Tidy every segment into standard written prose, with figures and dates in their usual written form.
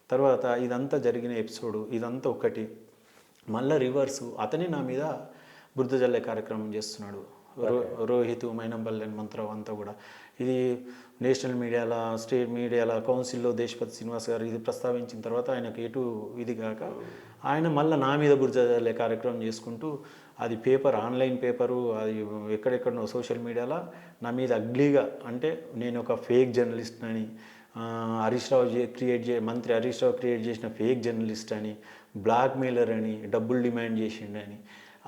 తర్వాత ఇదంతా జరిగిన ఎపిసోడు ఇదంతా ఒకటి. మళ్ళీ రివర్సు అతనే నా మీద బురద జల్లే కార్యక్రమం చేస్తున్నాడు. రోహిత్, మైనంపల్లి హనుమంతరావు అంతా కూడా. ఇది నేషనల్ మీడియాలో, స్టేట్ మీడియాలో, కౌన్సిల్లో దేశపతి శ్రీనివాస్ గారు ఇది ప్రస్తావించిన తర్వాత ఆయనకు ఎటు ఇది కాక ఆయన మళ్ళీ నా మీద బురద జల్లే కార్యక్రమం చేసుకుంటూ అది పేపర్, ఆన్లైన్ పేపరు, అది ఎక్కడెక్కడనో సోషల్ మీడియాలో నా మీద అగ్లీగా, అంటే నేను ఒక ఫేక్ జర్నలిస్ట్ అని, హరీష్ రావు మంత్రి హరీష్ రావు క్రియేట్ చేసిన ఫేక్ జర్నలిస్ట్ అని, బ్లాక్ మెయిలర్ అని, డబ్బులు డిమాండ్ చేసిండని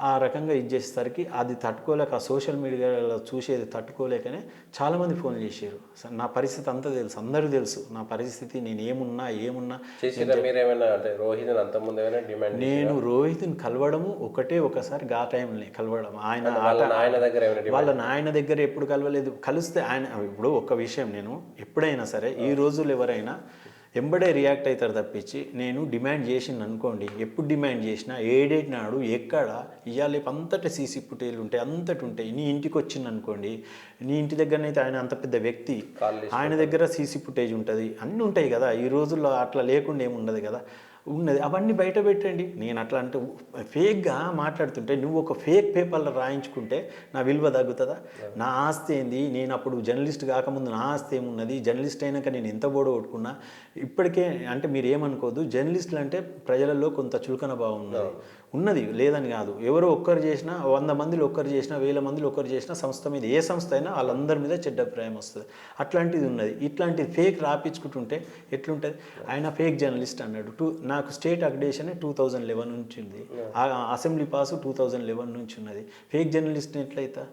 ఆ రకంగా ఇది చేసేసరికి అది తట్టుకోలేక, ఆ సోషల్ మీడియాలో చూసేది తట్టుకోలేకనే చాలామంది ఫోన్ చేశారు. నా పరిస్థితి అంతా తెలుసు, అందరూ తెలుసు నా పరిస్థితి, నేను ఏమున్నా నేను రోహిత్ని కలవడము ఒకసారి ఆ టైంలో కలవడం. వాళ్ళ నాయన దగ్గర ఎప్పుడు కలవలేదు. కలిస్తే ఆయన ఇప్పుడు ఒక విషయం, నేను ఎప్పుడైనా సరే ఈ రోజులు ఎవరైనా ఎంబడే రియాక్ట్ అవుతారు తప్పించి, నేను డిమాండ్ చేసింది అనుకోండి, ఎప్పుడు డిమాండ్ చేసినా ఏ డేట్ నాడు ఎక్కడ ఇవాళ అంతటా సీసీ ఫుటేజ్లు ఉంటాయి, అంతటి ఉంటాయి. నీ ఇంటికి వచ్చింది అనుకోండి, నీ ఇంటి దగ్గరనైతే ఆయన అంత పెద్ద వ్యక్తి, ఆయన దగ్గర సీసీ ఫుటేజ్ ఉంటుంది, అన్నీ ఉంటాయి కదా. ఈ రోజుల్లో అట్లా లేకుండా ఏమి ఉండదు కదా, ఉన్నది. అవన్నీ బయట పెట్టండి. నేను అట్లా అంటే ఫేక్గా మాట్లాడుతుంటే నువ్వు ఒక ఫేక్ పేపర్లో రాయించుకుంటే నా విలువ తగ్గుతుందా? నా ఆస్తి ఏంది? నేను అప్పుడు జర్నలిస్ట్ కాకముందు నా ఆస్తి ఏమున్నది? జర్నలిస్ట్ అయినాక నేను ఎంత బోడ కొట్టుకున్నా ఇప్పటికే. అంటే మీరు ఏమనుకోవద్దు, జర్నలిస్టులు అంటే ప్రజలలో కొంత చులకన భావం ఉన్నది, లేదని కాదు. ఎవరో ఒక్కరు చేసినా, 100 మందిలో ఒక్కరు చేసినా, 1000 మందిలో ఒక్కరు చేసినా సంస్థ మీద, ఏ సంస్థ అయినా వాళ్ళందరి మీద చెడ్డ అభిప్రాయం వస్తుంది. అట్లాంటిది ఉన్నది. ఇట్లాంటిది ఫేక్ రాపించుకుంటుంటే ఎట్లుంటుంది? ఆయన ఫేక్ జర్నలిస్ట్ అన్నాడు. నాకు స్టేట్ అక్రిడేషన్ 2011 నుంచి ఉంది, అసెంబ్లీ పాసు 2011 నుంచి ఉన్నది. Fake journalist ఎట్లయితా?